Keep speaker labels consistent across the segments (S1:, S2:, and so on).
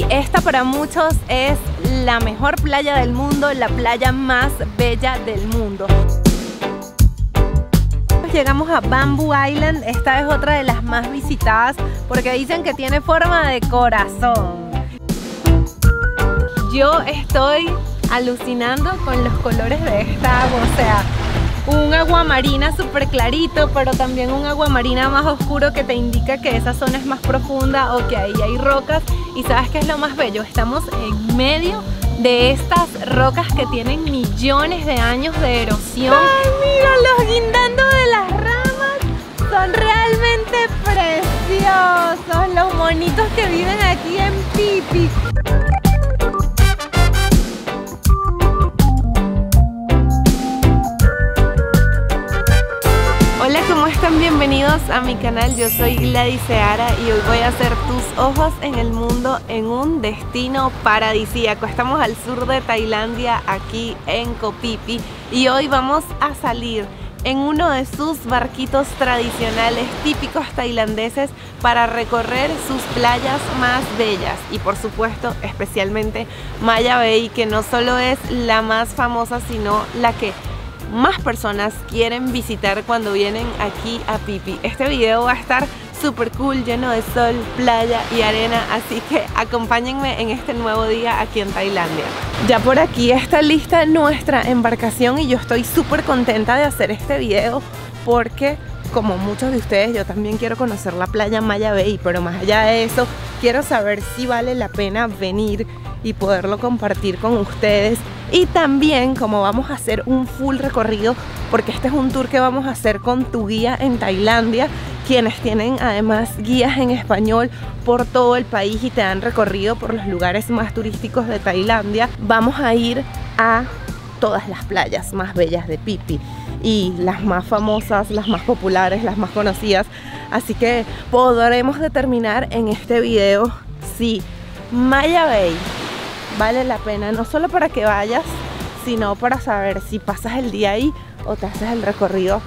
S1: Esta para muchos es la mejor playa del mundo, la playa más bella del mundo. Llegamos a Bamboo Island, esta es otra de las más visitadas porque dicen que tiene forma de corazón. Yo estoy alucinando con los colores de esta agua, o sea, un agua marina súper clarito, pero también un agua marina más oscuro que te indica que esa zona es más profunda o que ahí hay rocas. Y ¿sabes qué es lo más bello? Estamos en medio de estas rocas que tienen millones de años de erosión. ¡Ay, míralos guindando de las ramas! Son realmente preciosos los monitos que viven aquí en Phi Phi. Hola, ¿cómo están? Bienvenidos a mi canal. Yo soy Gladys Seara y hoy voy a hacer tus ojos en el mundo en un destino paradisíaco. Estamos al sur de Tailandia, aquí en Koh Phi Phi, y hoy vamos a salir en uno de sus barquitos tradicionales típicos tailandeses para recorrer sus playas más bellas y por supuesto especialmente Maya Bay, que no solo es la más famosa sino la que más personas quieren visitar cuando vienen aquí a Phi Phi. Este video va a estar súper cool, lleno de sol, playa y arena, así que acompáñenme en este nuevo día aquí en Tailandia. Ya por aquí está lista nuestra embarcación y yo estoy súper contenta de hacer este video porque, como muchos de ustedes, yo también quiero conocer la playa Maya Bay, pero más allá de eso, quiero saber si vale la pena venir y poderlo compartir con ustedes. Y también, como vamos a hacer un full recorrido, porque este es un tour que vamos a hacer con tu guía en Tailandia, quienes tienen además guías en español por todo el país y te dan recorrido por los lugares más turísticos de Tailandia. Vamos a ir a todas las playas más bellas de Phi Phi y las más famosas, las más populares, las más conocidas. Así que podremos determinar en este video si Maya Bay vale la pena, no solo para que vayas, sino para saber si pasas el día ahí o te haces el recorrido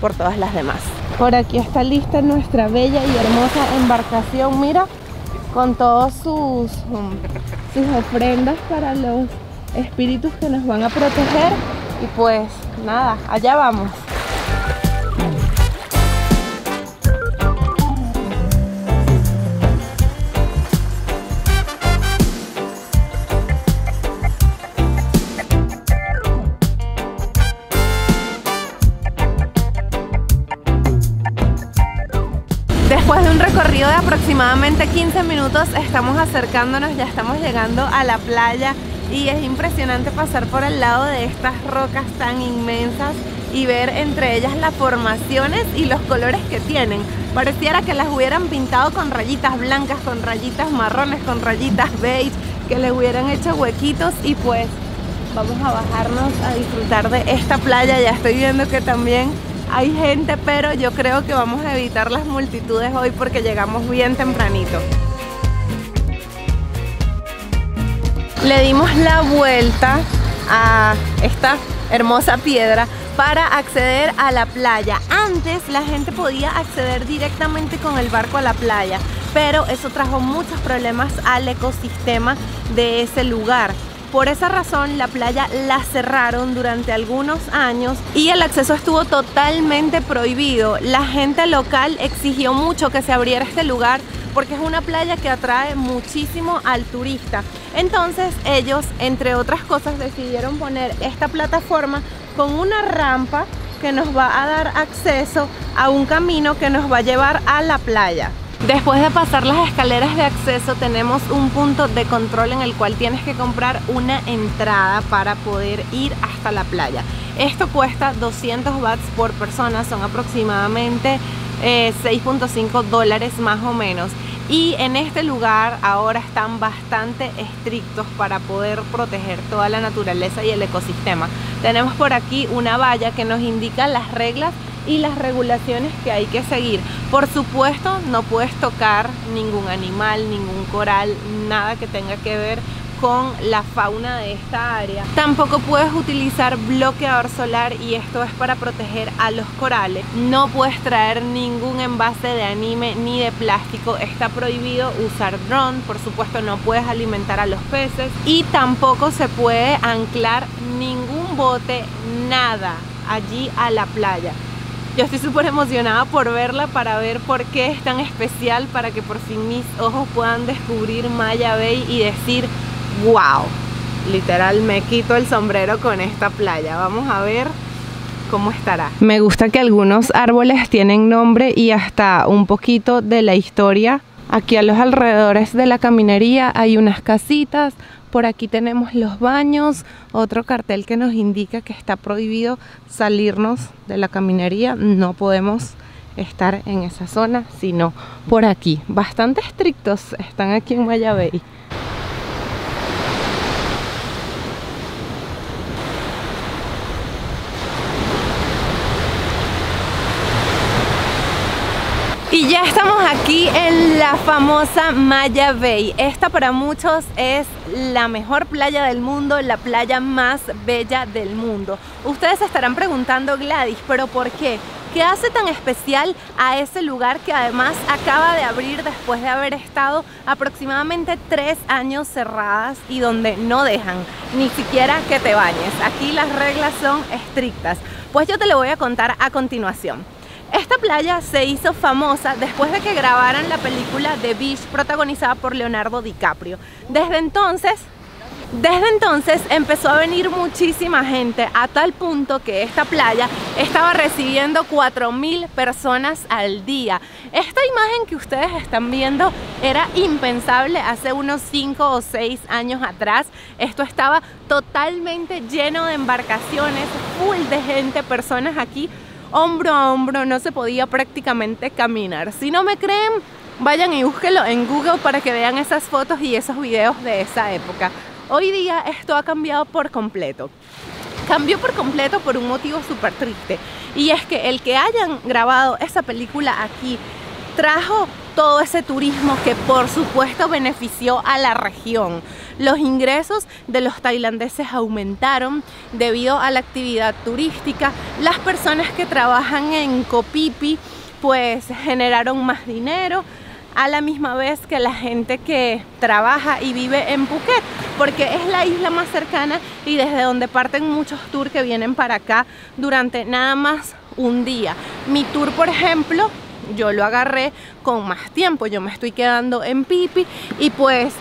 S1: por todas las demás. Por aquí está lista nuestra bella y hermosa embarcación, mira, con todos sus ofrendas para los espíritus que nos van a proteger. Y pues nada, allá vamos. Después de un recorrido de aproximadamente 15 minutos estamos acercándonos, ya estamos llegando a la playa y es impresionante pasar por el lado de estas rocas tan inmensas y ver entre ellas las formaciones y los colores que tienen. Pareciera que las hubieran pintado con rayitas blancas, con rayitas marrones, con rayitas beige, que le hubieran hecho huequitos. Y pues vamos a bajarnos a disfrutar de esta playa. Ya estoy viendo que también hay gente, pero yo creo que vamos a evitar las multitudes hoy porque llegamos bien tempranito. Le dimos la vuelta a esta hermosa piedra para acceder a la playa. Antes la gente podía acceder directamente con el barco a la playa, pero eso trajo muchos problemas al ecosistema de ese lugar. Por esa razón la playa la cerraron durante algunos años y el acceso estuvo totalmente prohibido. La gente local exigió mucho que se abriera este lugar porque es una playa que atrae muchísimo al turista. Entonces ellos, entre otras cosas, decidieron poner esta plataforma con una rampa que nos va a dar acceso a un camino que nos va a llevar a la playa. Después de pasar las escaleras de acceso tenemos un punto de control en el cual tienes que comprar una entrada para poder ir hasta la playa. Esto cuesta 200 bahts por persona, son aproximadamente 6.5 dólares más o menos. Y en este lugar ahora están bastante estrictos para poder proteger toda la naturaleza y el ecosistema. Tenemos por aquí una valla que nos indica las reglas y las regulaciones que hay que seguir. Por supuesto, no puedes tocar ningún animal, ningún coral, nada que tenga que ver con la fauna de esta área. Tampoco puedes utilizar bloqueador solar, y esto es para proteger a los corales. No puedes traer ningún envase de anime ni de plástico. Está prohibido usar dron, por supuesto no puedes alimentar a los peces, y tampoco se puede anclar ningún bote, nada allí a la playa. Yo estoy súper emocionada por verla, para ver por qué es tan especial, para que por fin mis ojos puedan descubrir Maya Bay y decir wow, literal me quito el sombrero con esta playa. Vamos a ver cómo estará. Me gusta que algunos árboles tienen nombre y hasta un poquito de la historia. Aquí a los alrededores de la caminería hay unas casitas. Por aquí tenemos los baños, otro cartel que nos indica que está prohibido salirnos de la caminería. No podemos estar en esa zona, sino por aquí. Bastante estrictos están aquí en Maya Bay. Y ya estamos aquí en la famosa Maya Bay. Esta para muchos es la mejor playa del mundo, la playa más bella del mundo. Ustedes se estarán preguntando, Gladys, ¿pero por qué? ¿Qué hace tan especial a ese lugar que además acaba de abrir después de haber estado aproximadamente 3 años cerradas y donde no dejan ni siquiera que te bañes? Aquí las reglas son estrictas. Pues yo te lo voy a contar a continuación. Esta playa se hizo famosa después de que grabaran la película The Beach, protagonizada por Leonardo DiCaprio. Desde entonces empezó a venir muchísima gente, a tal punto que esta playa estaba recibiendo 4.000 personas al día. Esta imagen que ustedes están viendo era impensable hace unos 5 o 6 años atrás. Esto estaba totalmente lleno de embarcaciones, full de gente, personas aquí hombro a hombro, no se podía prácticamente caminar. Si no me creen, vayan y búsquenlo en Google para que vean esas fotos y esos videos de esa época. Hoy día esto ha cambiado por completo. Cambió por completo por un motivo súper triste, y es que el que hayan grabado esa película aquí trajo todo ese turismo que por supuesto benefició a la región. Los ingresos de los tailandeses aumentaron debido a la actividad turística. Las personas que trabajan en Koh Phi Phi pues generaron más dinero, a la misma vez que la gente que trabaja y vive en Phuket, porque es la isla más cercana y desde donde parten muchos tours que vienen para acá durante nada más un día. Mi tour, por ejemplo, yo lo agarré con más tiempo. Yo me estoy quedando en Phi Phi y pues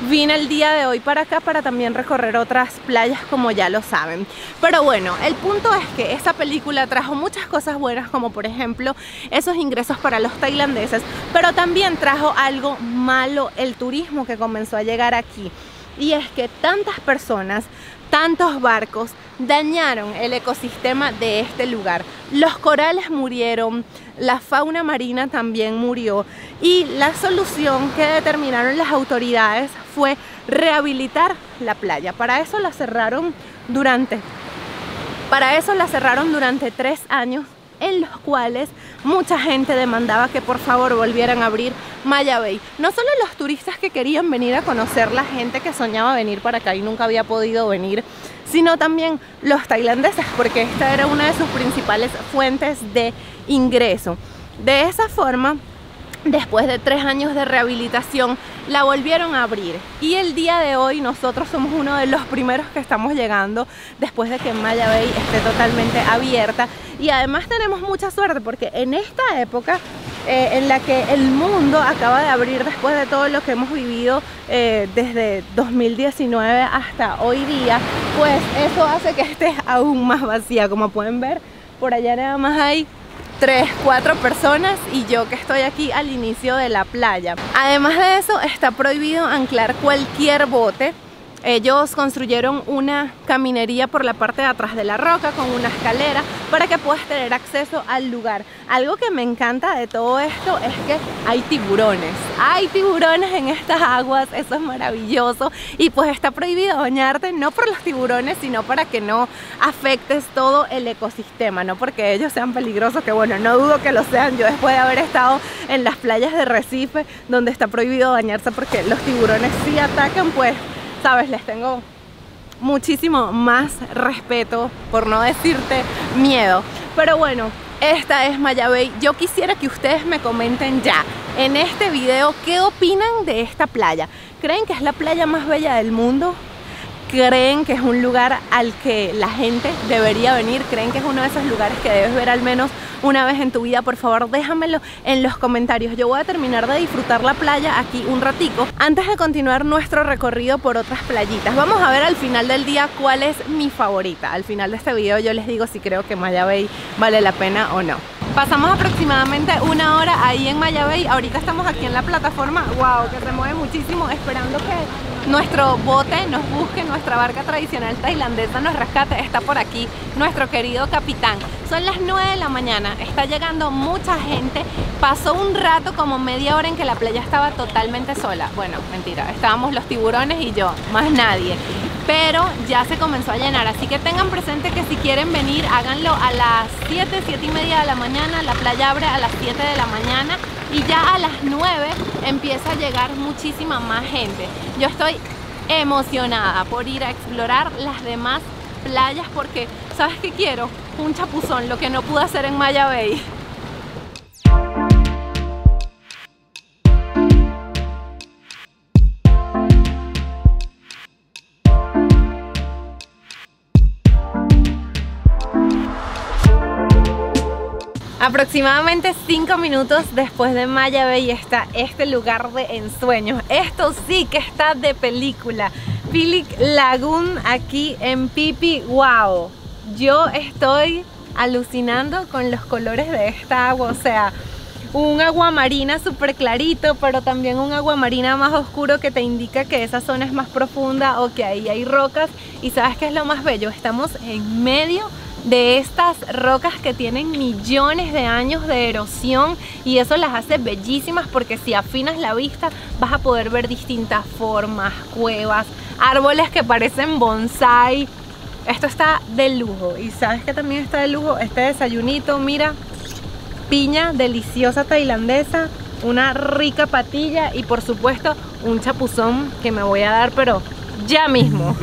S1: vine el día de hoy para acá para también recorrer otras playas, como ya lo saben. Pero bueno, el punto es que esta película trajo muchas cosas buenas, como por ejemplo esos ingresos para los tailandeses, pero también trajo algo malo, el turismo que comenzó a llegar aquí. Y es que tantas personas, tantos barcos dañaron el ecosistema de este lugar. Los corales murieron, la fauna marina también murió, y la solución que determinaron las autoridades fue rehabilitar la playa. Para eso la cerraron durante 3 años, en los cuales mucha gente demandaba que por favor volvieran a abrir Maya Bay. No solo los turistas que querían venir a conocer, la gente que soñaba venir para acá y nunca había podido venir, sino también los tailandeses, porque esta era una de sus principales fuentes de ingreso. De esa forma, después de 3 años de rehabilitación, la volvieron a abrir, y el día de hoy nosotros somos uno de los primeros que estamos llegando después de que Maya Bay esté totalmente abierta. Y además tenemos mucha suerte porque en esta época en la que el mundo acaba de abrir después de todo lo que hemos vivido desde 2019 hasta hoy día, pues eso hace que esté aún más vacía. Como pueden ver, por allá nada más hay 3, 4 personas y yo que estoy aquí al inicio de la playa. Además de eso, está prohibido anclar cualquier bote. Ellos construyeron una caminería por la parte de atrás de la roca con una escalera para que puedas tener acceso al lugar. Algo que me encanta de todo esto es que hay tiburones. Hay tiburones en estas aguas, eso es maravilloso. Y pues está prohibido bañarte, no por los tiburones, sino para que no afectes todo el ecosistema, no porque ellos sean peligrosos, que bueno, no dudo que lo sean. Yo después de haber estado en las playas de Recife, donde está prohibido bañarse porque los tiburones sí atacan, pues sabes, les tengo muchísimo más respeto, por no decirte miedo. Pero bueno, esta es Maya Bay. Yo quisiera que ustedes me comenten ya en este video qué opinan de esta playa. ¿Creen que es la playa más bella del mundo? ¿Creen que es un lugar al que la gente debería venir? ¿Creen que es uno de esos lugares que debes ver al menos una vez en tu vida? Por favor, déjamelo en los comentarios. Yo voy a terminar de disfrutar la playa aquí un ratico antes de continuar nuestro recorrido por otras playitas. Vamos a ver al final del día cuál es mi favorita. Al final de este video yo les digo si creo que Maya Bay vale la pena o no. Pasamos aproximadamente una hora ahí en Maya Bay. Ahorita estamos aquí en la plataforma, wow, que se mueve muchísimo, esperando que nuestro bote nos busque, nuestra barca tradicional tailandesa nos rescate. Está por aquí nuestro querido capitán. Son las 9 de la mañana, está llegando mucha gente. Pasó un rato, como media hora, en que la playa estaba totalmente sola. Bueno, mentira, estábamos los tiburones y yo, más nadie. Pero ya se comenzó a llenar, así que tengan presente que si quieren venir, háganlo a las 7, 7 y media de la mañana. La playa abre a las 7 de la mañana y ya a las 9 empieza a llegar muchísima más gente. Yo estoy emocionada por ir a explorar las demás playas porque, ¿sabes qué quiero? Un chapuzón, lo que no pude hacer en Maya Bay. Aproximadamente 5 minutos después de Maya Bay está este lugar de ensueños. Esto sí que está de película. Phillip Lagoon aquí en Phi Phi. Wow, yo estoy alucinando con los colores de esta agua. O sea, un agua marina súper clarito, pero también un agua marina más oscuro que te indica que esa zona es más profunda o que ahí hay rocas. Y ¿sabes qué es lo más bello? Estamos en medio de estas rocas que tienen millones de años de erosión y eso las hace bellísimas, porque si afinas la vista vas a poder ver distintas formas, cuevas, árboles que parecen bonsai. Esto está de lujo. Y ¿sabes qué también está de lujo? Este desayunito, mira, piña deliciosa tailandesa, una rica patilla y por supuesto un chapuzón que me voy a dar pero ya mismo.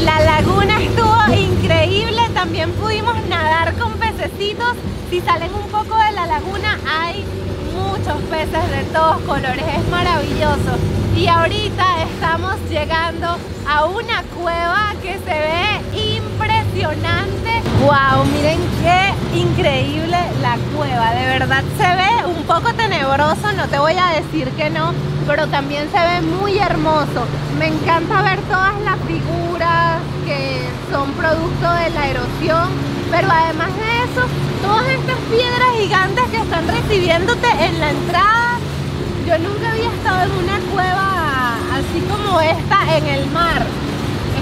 S1: La laguna estuvo increíble, también pudimos nadar con pececitos. Si salen un poco de la laguna hay muchos peces de todos colores, es maravilloso. Y ahorita estamos llegando a una cueva que se ve impresionante. Wow, miren qué increíble la cueva, de verdad se ve un poco tenebroso, no te voy a decir que no, pero también se ve muy hermoso. Me encanta ver todas las figuras que son producto de la erosión, pero además de eso, todas estas piedras gigantes que están recibiéndote en la entrada. Yo nunca había estado en una cueva así como esta en el mar.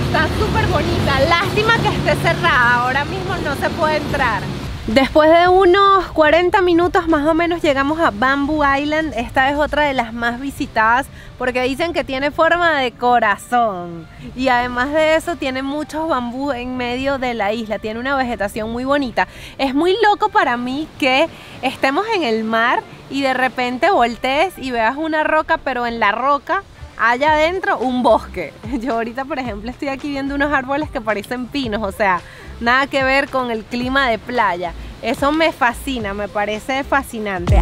S1: Está súper bonita, lástima que esté cerrada, ahora mismo no se puede entrar. Después de unos 40 minutos más o menos llegamos a Bamboo Island. Esta es otra de las más visitadas porque dicen que tiene forma de corazón. Y además de eso tiene muchos bambú en medio de la isla. Tiene una vegetación muy bonita. Es muy loco para mí que estemos en el mar y de repente voltees y veas una roca, pero en la roca allá adentro un bosque. Yo ahorita por ejemplo estoy aquí viendo unos árboles que parecen pinos, o sea, nada que ver con el clima de playa. Eso me fascina, me parece fascinante.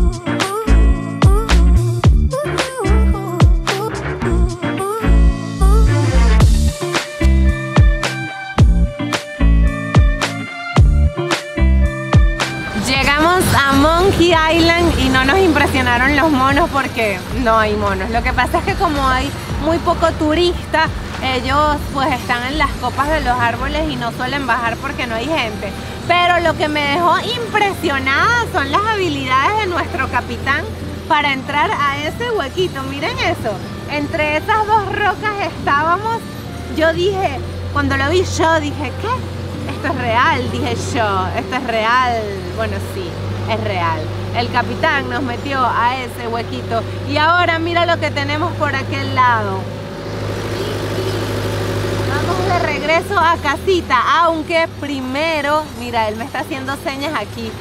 S1: Llegamos a Monkey Island y no nos impresionaron los monos porque no hay monos. Lo que pasa es que como hay muy poco turista, ellos pues están en las copas de los árboles y no suelen bajar porque no hay gente. Pero lo que me dejó impresionada son las habilidades de nuestro capitán para entrar a ese huequito. Miren eso, entre esas dos rocas estábamos. Yo dije, cuando lo vi yo dije, ¿qué? esto es real, dije yo, esto es real. Bueno, sí, es real. El capitán nos metió a ese huequito y ahora mira lo que tenemos por aquel lado. Vamos de regreso a casita, aunque primero, mira, él me está haciendo señas aquí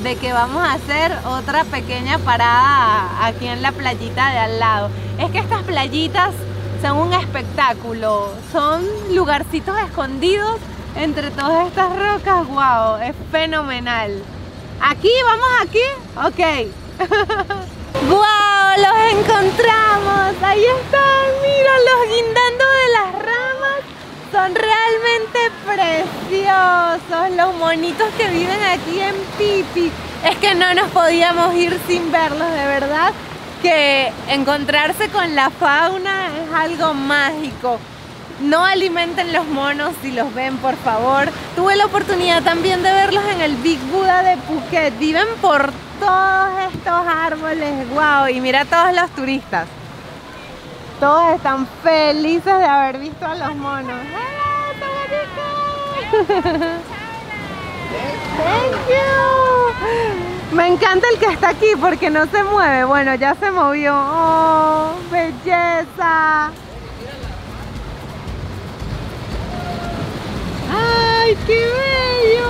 S1: de que vamos a hacer otra pequeña parada aquí en la playita de al lado. Es que estas playitas son un espectáculo, son lugarcitos escondidos entre todas estas rocas. Wow, es fenomenal. ¿Aquí? ¿Vamos aquí? Ok. ¡Wow! ¡Los encontramos! Ahí están, míralos guindando de las ramas. Son realmente preciosos los monitos que viven aquí en Pipi. Es que no nos podíamos ir sin verlos, de verdad que encontrarse con la fauna es algo mágico. No alimenten los monos si los ven, por favor. Tuve la oportunidad también de verlos en el Big Buddha de Phuket. Viven por todos estos árboles. Wow, y mira a todos los turistas. Todos están felices de haber visto a los monos. ¡Ah, está bonito! Thank you. Me encanta el que está aquí porque no se mueve. Bueno, ya se movió. ¡Oh, belleza! ¡Ay, qué bello!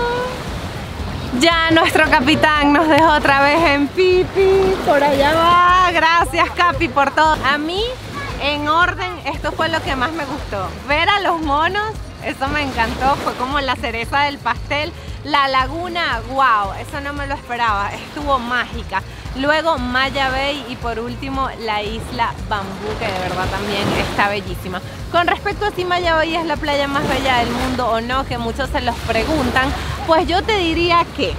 S1: Ya nuestro capitán nos dejó otra vez en Pipi. Por allá va. Gracias, Capi, por todo. A mí, en orden, esto fue lo que más me gustó. Ver a los monos, eso me encantó. Fue como la cereza del pastel. La laguna, wow, eso no me lo esperaba. Estuvo mágica. Luego Maya Bay y por último la isla Bambú, que de verdad también está bellísima. Con respecto a si Maya Bay es la playa más bella del mundo o no, que muchos se los preguntan, pues yo te diría que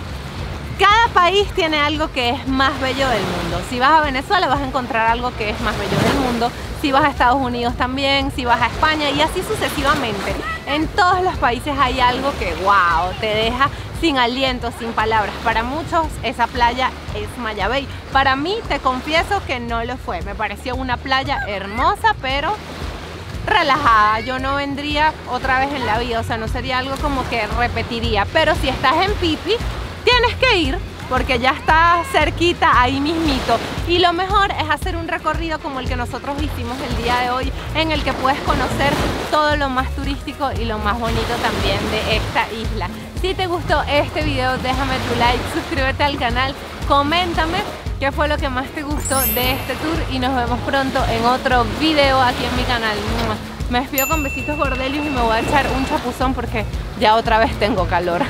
S1: cada país tiene algo que es más bello del mundo. Si vas a Venezuela vas a encontrar algo que es más bello del mundo. Si vas a Estados Unidos también, si vas a España y así sucesivamente. En todos los países hay algo que, wow, te deja sin aliento, sin palabras. Para muchos esa playa es Maya Bay. Para mí, te confieso que no lo fue. Me pareció una playa hermosa, pero relajada. Yo no vendría otra vez en la vida, o sea, no sería algo como que repetiría. Pero si estás en Pipi, tienes que ir porque ya está cerquita, ahí mismito. Y lo mejor es hacer un recorrido como el que nosotros hicimos el día de hoy, en el que puedes conocer todo lo más turístico y lo más bonito también de esta isla. Si te gustó este video, déjame tu like, suscríbete al canal, coméntame qué fue lo que más te gustó de este tour y nos vemos pronto en otro video aquí en mi canal. Me despido con besitos gordelios y me voy a echar un chapuzón porque ya otra vez tengo calor.